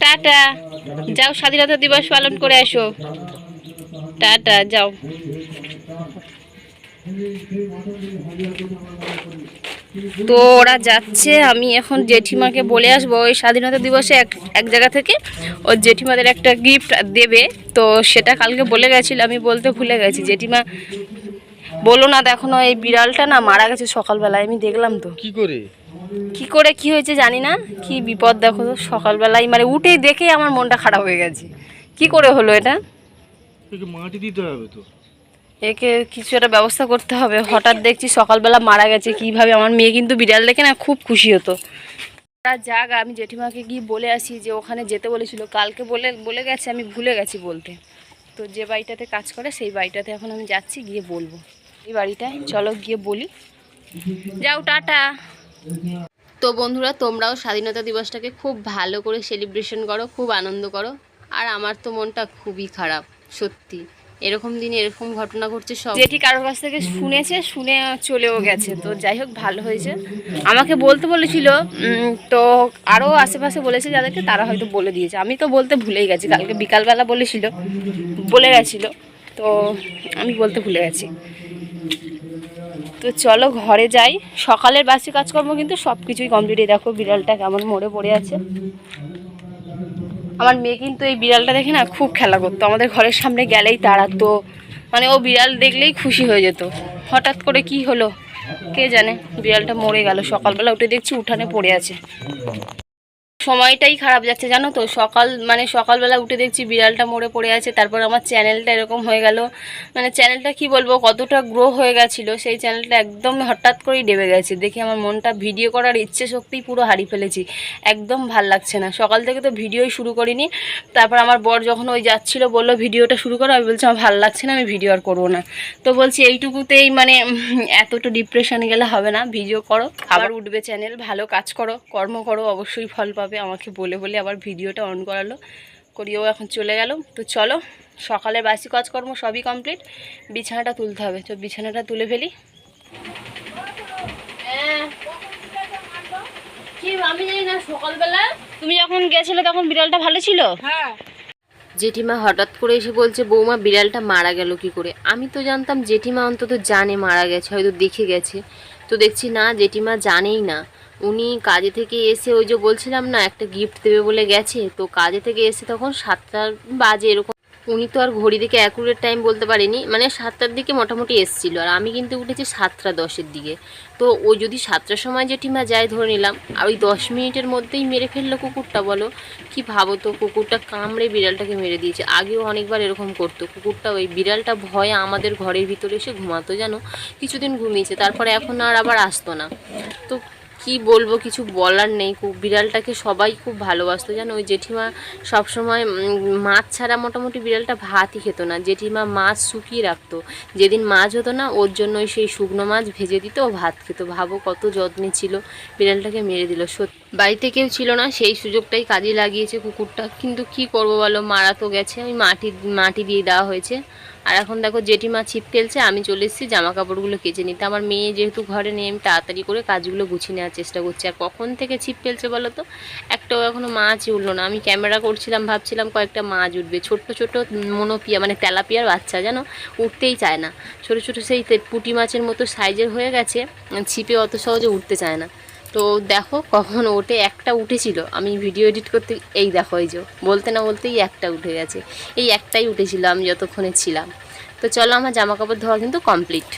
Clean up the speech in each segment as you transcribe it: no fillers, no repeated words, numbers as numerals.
Tata, যাও স্বাধীনতা দিবস পালন করে আসো। টাটা, যাও। তো ওরা যাচ্ছে, আমি এখন জেঠিমাকে বলে আসবো ওই স্বাধীনতা দিবসে এক এক জায়গা থেকে ওর জেঠিমাদের একটা গিফট দেবে। তো সেটা কালকে বলে গেছিলো, আমি বলতে ভুলে গেছি। জেঠিমা বলো না, দেখো না এই বিড়ালটা না মারা গেছে সকালবেলায়, আমি দেখলাম। তো কি করে কি হয়েছে জানি না, কি বিপদ দেখো তো সকালবেলায়, মানে উঠেই দেখেই আমার মনটা খারাপ হয়ে গেছে। কি করে হলো এটা? মাটি দিতে হবে তো, একে কিছু একটা ব্যবস্থা করতে হবে। হঠাৎ দেখছি সকালবেলা মারা গেছে কিভাবে। আমার মেয়ে কিন্তু বিড়াল দেখে না খুব খুশি হতো। যাক, আমি জেঠিমাকে গিয়ে বলে আসি যে ওখানে যেতে বলেছিল কালকে, বলে বলে গেছে, আমি ভুলে গেছি বলতে। তো যে বাড়িটাতে কাজ করে সেই বাড়িটাতে এখন আমি যাচ্ছি, গিয়ে বলবো এই বাড়িটায়। চলো গিয়ে বলি। যাও, টাটা। তো বন্ধুরা, তোমরাও স্বাধীনতা দিবসটাকে খুব ভালো করে সেলিব্রেশন করো, খুব আনন্দ করো। আর আমার তো মনটা খুবই খারাপ সত্যি, এরকম দিনে এরকম ঘটনা ঘটছে। সব যেটি কারোর কাছ থেকে শুনেছে, শুনে চলেও গেছে। তো যাই হোক, ভালো হয়েছে। আমাকে বলতে বলেছিল, তো আরও আশেপাশে বলেছে যাদেরকে, তারা হয়তো বলে দিয়েছে। আমি তো বলতে ভুলেই গেছি, কালকে বিকালবেলা বলেছিল, বলে গেছিলো, তো আমি বলতে ভুলে গেছি। তো চলো ঘরে যাই। সকালের বাসি কাজকর্ম কিন্তু সব কিছুই কমপ্লিট। দেখো বিড়ালটা কেমন মরে পড়ে আছে। আমার মেয়ে কিন্তু এই বিড়ালটা দেখে না খুব খেলা করতো, আমাদের ঘরের সামনে গেলেই তাড়াতো। মানে ও বিড়াল দেখলেই খুশি হয়ে যেত। হঠাৎ করে কি হলো কে জানে, বিড়ালটা মরে গেল। সকালবেলা উঠে দেখছি উঠানে পড়ে আছে। সময়টাই খারাপ যাচ্ছে জানো তো। সকালবেলা উঠে দেখছি বিড়ালটা মরে পড়ে আছে, তারপর আমার চ্যানেলটা এরকম হয়ে গেল। মানে চ্যানেলটা কি বলবো, কতটা গ্রো হয়ে গেছিলো, সেই চ্যানেলটা একদম হঠাৎ করেই ডেবে গেছে। দেখে আমার মনটা, ভিডিও করার ইচ্ছে শক্তিই পুরো হারিয়ে ফেলেছি। একদম ভাল লাগছে না। সকাল থেকে তো ভিডিওই শুরু করিনি। তারপর আমার বর যখন ওই যাচ্ছিলো বললো ভিডিওটা শুরু করো, আমি বলছি আমার ভালো লাগছে না, আমি ভিডিও আর করবো না। তো বলছি এইটুকুতেই মানে এতটা ডিপ্রেশনে গেলে হবে না, ভিডিও করো, আবার উঠবে চ্যানেল। ভালো কাজ করো, কর্ম করো, অবশ্যই ফল পাবে। আমাকে বলে বলে আবার ভিডিওটা অন করালো, করিয়েও এখন চলে গেল। তো চলো, সকালের বাসি কাজকর্ম সবই কমপ্লিট, বিছানাটা তুলতে হবে। তো বিছানাটা তুলে ফেলি। আমি জানি না, সকালবেলা তুমি যখন গেছিলে তখন বিড়ালটা ভালো ছিল। হ্যাঁ, জেঠিমা হঠাৎ করে এসে বলছে বৌমা বিড়ালটা মারা গেল কি করে। আমি তো জানতাম জেঠিমা অন্তত জানে মারা গেছে, হয়তো দেখে গেছে। তো দেখছি না, জেঠিমা জানেই না। উনি কাজে থেকে এসে, ওই যে বলছিলাম না একটা গিফট দেবে বলে গেছে, তো কাজে থেকে এসে তখন 7টা বাজে এরকম। উনি তো আর ঘড়ি দেখে অ্যাকুরেট টাইম বলতে পারেনি, মানে 7টার দিকে মোটামুটি এসেছিলো। আর আমি কিন্তু উঠেছি 7টা 10-এর দিকে। তো ও যদি 7টার সময় জেঠিমা যায় ধরে নিলাম, আর ওই 10 মিনিটের মধ্যেই মেরে ফেললো কুকুরটা, বলো কি ভাবো তো। কুকুরটা কামড়ে বিড়ালটাকে মেরে দিয়েছে। আগেও অনেকবার এরকম করতো কুকুরটা। ওই বিড়ালটা ভয়ে আমাদের ঘরের ভিতরে এসে ঘুমাতো জানো, কিছুদিন ঘুমিয়েছে, তারপরে এখন আর আবার আসতো না। তো কি বলবো, কিছু বলার নেই। বিড়ালটাকে সবাই খুব ভালোবাসতো জানো। ওই জেঠিমা সবসময় মাছ ছাড়া মোটামুটি বিড়ালটা ভাতই খেত না। জেঠিমা মাছ শুকিয়ে রাখতো, যেদিন মাছ হতো না ওর জন্য সেই শুকনো মাছ ভেজে দিত, ও ভাত খেত। ভাবো কত যত্নে ছিল, বিড়ালটাকে মেরে দিল। সত্যি বাড়িতে কেউ ছিল না, সেই সুযোগটাই কাজে লাগিয়েছে কুকুরটা। কিন্তু কি করবো বলো, মারা তো গেছে। ওই মাটি দিয়ে দেওয়া হয়েছে। আর এখন দেখো জেঠিমা ছিপ ফেলছে, আমি চলে এসেছি জামা কাপড়গুলো কেচে নিতে। আমার মেয়ে যেহেতু ঘরে নেই, আমি তাড়াতাড়ি করে কাজগুলো গুছিয়ে নেওয়ার চেষ্টা করছি। আর কখন থেকে ছিপ ফেলছে বলো তো, একটাও এখনও মাছই উঠলো না। আমি ক্যামেরা করছিলাম, ভাবছিলাম কয়েকটা মাছ উঠবে। ছোট্ট ছোট মনোপিয়া, মানে তেলাপিয়ার বাচ্চা জানো, উঠতেই চায় না। ছোটো ছোটো সেই পুঁটি মাছের মতো সাইজের হয়ে গেছে, ছিপে অত সহজে উঠতে চায় না। তো দেখো কখন ওঠে। একটা উঠেছিল, আমি ভিডিও এডিট করতে, এই দেখো এই যে বলতে না বলতেই একটা উঠে গেছে। এই একটাই উঠেছিল আমি যতক্ষণে ছিলাম। তো চলো, আমার জামা কাপড় ধোয়া কিন্তু কমপ্লিট।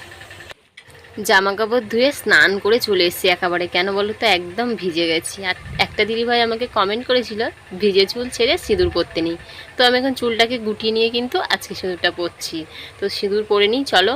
জামা কাপড় ধুয়ে স্নান করে চলে এসেছি একেবারে। কেন বলো তো, একদম ভিজে গেছি। আর একটা দিদিভাই আমাকে কমেন্ট করেছিল ভিজে চুল ছেড়ে সিঁদুর পরতে নেই। তো আমি এখন চুলটাকে গুটিয়ে নিয়ে কিন্তু আজকে সিঁদুরটা পরছি। তো সিঁদুর পরে নিই চলো।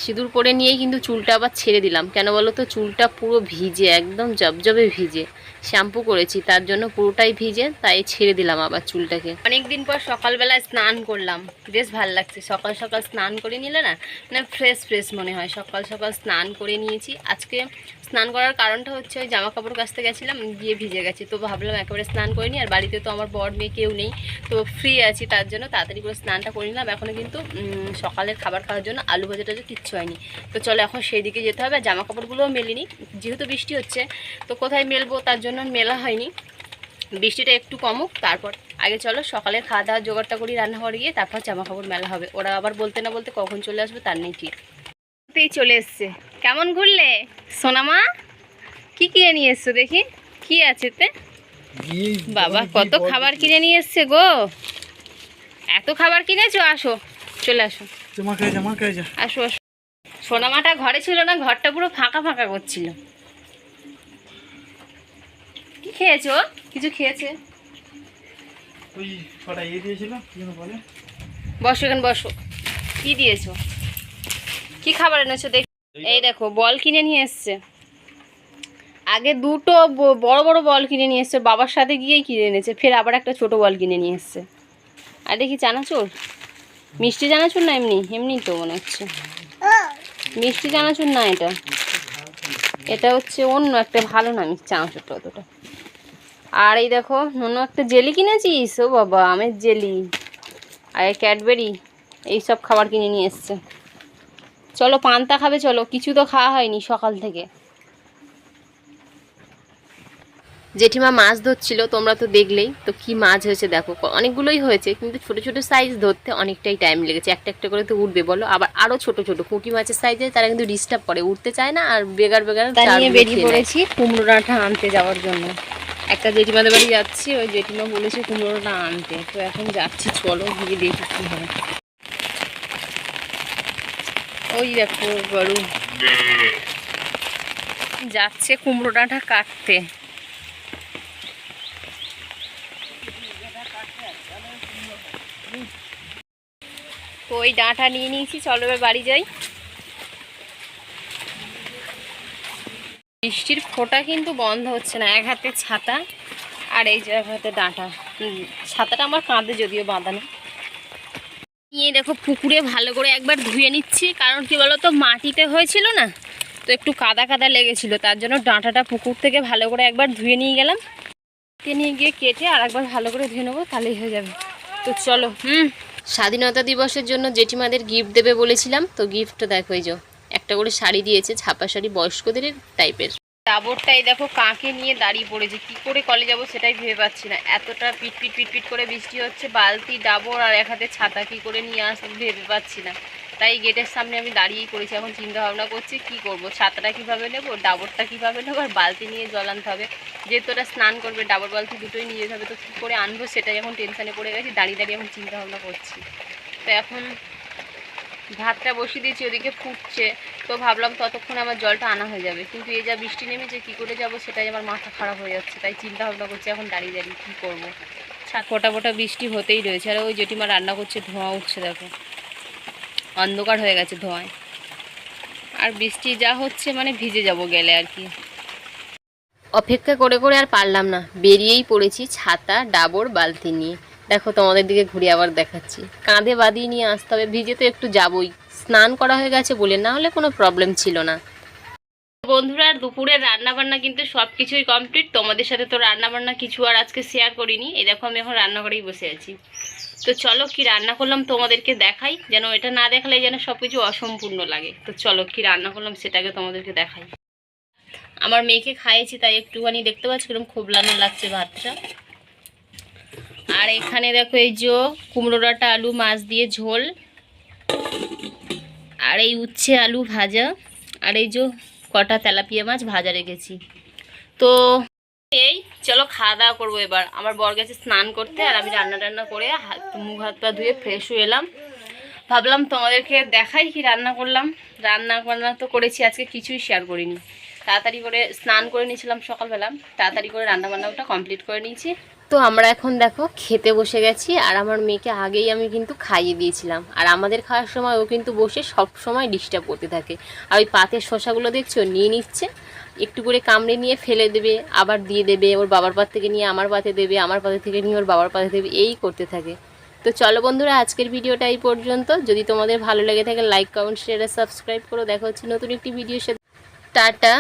সিঁদুর পরে নিয়েই কিন্তু চুলটা আবার ছেড়ে দিলাম। কেন বলো তো, চুলটা পুরো ভিজে, একদম জবজবে ভিজে। শ্যাম্পু করেছি তার জন্য পুরোটাই ভিজে, তাই ছেড়ে দিলাম আবার চুলটাকে। অনেকদিন পর সকালবেলা স্নান করলাম, বেশ ভালো লাগছে। সকাল সকাল স্নান করে নিলে না, মানে ফ্রেশ ফ্রেশ মনে হয়। সকাল সকাল স্নান করে নিয়েছি। আজকে স্নান করার কারণটা হচ্ছে ওই জামা কাপড় কাচতে গেছিলাম, গিয়ে ভিজে গেছে। তো ভাবলাম একেবারে স্নান করে নিই। আর বাড়িতে তো আমার বর মেয়ে কেউ নেই, তো ফ্রি আছি, তার জন্য তাড়াতাড়ি করে স্নানটা করে নিলাম। এখনও কিন্তু সকালের খাবার খাওয়ার জন্য আলু ভাজা টাজা কিচ্ছু হয়নি। তো চলো এখন সেই দিকে যেতে হবে। জামা কাপড়গুলোও মেলিনি, যেহেতু বৃষ্টি হচ্ছে তো কোথায় মেলবো, তার জন্য মেলা হয়নি। বৃষ্টিটা একটু কমুক, তারপর আগে চলো সকালে খাওয়া দাওয়ার জোগাড়টা করি রান্নাঘরে গিয়ে, তারপর জামা কাপড় মেলা হবে। ওরা আবার বলতে না বলতে কখন চলে আসবে তার নেই ঠিক। চলে এসছে। কেমন ঘুরলে সোনামা? কি কিনে নিয়ে এসছো দেখি, কি আছে তে? বাবা কত খাবার কিনে নিয়ে এসছে গো, এত খাবার কিনেছো? আসো, চলে আসো, আসো আসো। সোনামাটা ঘরে ছিল না, ঘরটা পুরো ফাঁকা ফাঁকা করছিল। কি খেয়েছো? কিছু খেয়েছে? বসো এখানে বসো। কি দিয়েছো? কি খাবার এনেছো দেখ? এই দেখো বল কিনে নিয়ে এসছে। আগে দুটো বড় বড় বল কিনে নিয়ে এসছে, বাবার সাথে গিয়েই কিনে এনেছে, ফের আবার একটা ছোট বল কিনে নিয়ে এসছে। আর দেখি চানাচুর, মিষ্টি চানাচুর না এমনি এমনি তো মনে হচ্ছে মিষ্টি চানাচুর না, এটা এটা হচ্ছে অন্য একটা, ভালো না মিষ্টি চানাচুরটা অতটা। আর এই দেখো অন্য একটা জেলি কিনেছিস, ও বাবা আমের জেলি আর ক্যাডবেরি, এইসব খাবার কিনে নিয়ে এসছে। চলো পান্তা খাবে, চলো, কিছু তো খাওয়া হয়নি সকাল থেকে। জেঠিমা মাছ ধরছিল, তোমরা তো দেখলেই তো কি মাছ হয়েছে দেখো, অনেকগুলোই হয়েছে, কিন্তু ছোট ছোট সাইজ ধরতে অনেকটাই টাইম লেগেছে। একটা একটা করে তো উঠবে বলো, আবার আরো ছোট ছোট পুঁটি মাছের সাইজে, তারা কিন্তু ডিস্টার্ব করে, উঠতে চায় না, আর বেগার বেগার নিয়ে বেরিয়ে পড়েছি কুমড়ো ডাঁটা আনতে যাওয়ার জন্য। একটা জেঠিমাদের বাড়ি যাচ্ছি, ওই জেঠিমা বলেছে কুমড়োটা আনতে, তো এখন যাচ্ছি, চলো গিয়ে দেখি কি হয়। ওই দেখো গরু যাচ্ছে কুমড়ো ডাঁটা কাটতে। তো ওই ডাঁটা নিয়ে নিয়েছি, চলো এবার বাড়ি যাই। বৃষ্টির ফোঁটা কিন্তু বন্ধ হচ্ছে না, এক হাতে ছাতা আর এই যে এক হাতে ডাঁটা। ছাতাটা আমার কাঁধে যদিও বাঁধানো। নিয়ে দেখো পুকুরে ভালো করে একবার ধুয়ে নিচ্ছি, কারণ কি বলো তো মাটিতে হয়েছিল না, তো একটু কাদা কাদা লেগেছিল, তার জন্য ডাঁটাটা পুকুর থেকে ভালো করে একবার ধুয়ে নিয়ে গেলাম। নিয়ে গিয়ে কেটে আর একবার ভালো করে ধুয়ে নেবো, তাহলেই হয়ে যাবে। তো চলো। স্বাধীনতা দিবসের জন্য জেঠিমাদের গিফট দেবে বলেছিলাম, তো গিফটটা দেখো, এই যে একটা করে শাড়ি দিয়েছে, ছাপা শাড়ি, বয়স্কদের টাইপের। ডাবরটাই দেখো কাকে নিয়ে দাঁড়িয়ে পড়েছে, কি করে কলে যাবো সেটাই ভেবে পাচ্ছি না, এতটা পিট পিট পিট পিট করে বৃষ্টি হচ্ছে, বালতি ডাবর আর এক হাতে ছাতা কি করে নিয়ে আসবো ভেবে পাচ্ছি না। তাই গেটের সামনে আমি দাঁড়িয়েই পড়েছি, এখন চিন্তা ভাবনা করছি কি করব, ছাতাটা কিভাবে নেবো, ডাবরটা কিভাবে নেবো, আর বালতি নিয়ে জল আনতে হবে, যেহেতু ওরা স্নান করবে, ডাবর বালতি দুটোই নিয়ে যেতে হবে, তো কী করে আনবো সেটাই এখন টেনশানে পড়ে গেছি, দাঁড়িয়ে দাঁড়িয়ে এখন চিন্তা ভাবনা করছি। তো এখন ভাতটা বসিয়ে দিয়েছি, ওদিকে ফুটছে, তো ভাবলাম ততক্ষণ আমার জলটা আনা হয়ে যাবে, কিন্তু এই যা বৃষ্টি নেমেছে কী করে যাব সেটাই আমার মাথা খারাপ হয়ে যাচ্ছে, তাই চিন্তা ভাবনা করছি এখন দাঁড়িয়ে দাঁড়িয়ে কী করবো। ফোটা ফোটা বৃষ্টি হতেই রয়েছে, আর ওই জেঠিমা রান্না করছে, ধোঁয়া উঠছে দেখো, অন্ধকার হয়ে গেছে ধোঁয়ায়, আর বৃষ্টি যা হচ্ছে মানে ভিজে যাব গেলে আর কি। অপেক্ষা করে করে আর পারলাম না, বেরিয়েই পড়েছি ছাতা ডাবর বালতি নিয়ে। দেখো তোমাদের দিকে ঘুরে আবার দেখাচ্ছি, কাঁধে বাঁধিয়ে নিয়ে আসতে হবে, ভিজে তো একটু যাবই, স্নান করা হয়ে গেছে বলে, না হলে কোনো প্রবলেম ছিল না। বন্ধুরা দুপুরের রান্নাবান্না কিন্তু সব কিছুই কমপ্লিট, তোমাদের সাথে তো রান্নাবান্না কিছু আর আজকে শেয়ার করিনি, এই দেখো আমি এখন রান্নাঘরেই বসে আছি। তো চলো কি রান্না করলাম তোমাদেরকে দেখাই, যেন এটা না দেখালে যেন সব কিছু অসম্পূর্ণ লাগে। তো চলো কি রান্না করলাম সেটাকে তোমাদেরকে দেখাই। আমার মেয়েকে খাইয়েছি তাই একটুখানি দেখতে পাচ্ছি কিরকম খোবলানো লাগছে ভাতটা। আর এখানে দেখো এই যে কুমড়ো ডাঁটা আলু মাছ দিয়ে ঝোল, আর এই উচ্ছে আলু ভাজা, আর এই যে কটা তেলাপিয়া মাছ ভাজা রেখেছি। তো এই চলো খাওয়া দাওয়া করবো এবার। আমার বর গেছে স্নান করতে, আর আমি রান্না টান্না করে মুখ হাত পা ধুয়ে ফ্রেশ হয়ে এলাম। ভাবলাম তোমাদেরকে দেখাই কি রান্না করলাম। রান্না বান্না তো করেছি, আজকে কিছুই শেয়ার করিনি, তাড়াতাড়ি করে স্নান করে নিয়েছিলাম সকালবেলা, তাড়াতাড়ি করে রান্না বান্নাটা কমপ্লিট করে নিয়েছি। তো আমরা এখন দেখো খেতে বসে গেছি, আর আমার মেয়েকে আগেই আমি কিন্তু খাইয়ে দিয়েছিলাম, আর আমাদের খাওয়ার সময় ও কিন্তু বসে সব সময় ডিস্টার্ব করতে থাকে। আর ওই পাতের শশাগুলো দেখছো নিয়ে নিচ্ছে, একটু করে কামড়ে নিয়ে ফেলে দেবে, আবার দিয়ে দেবে, ওর বাবার পাত থেকে নিয়ে আমার পাতে দেবে, আমার পাতে থেকে নিয়ে ওর বাবার পাতে দেবে, এই করতে থাকে। তো চলো বন্ধুরা আজকের ভিডিওটা এই পর্যন্ত। যদি তোমাদের ভালো লেগে থাকে লাইক কমেন্ট শেয়ার আর সাবস্ক্রাইব করো। দেখা হচ্ছে নতুন একটি ভিডিওর সাথে। টাটা।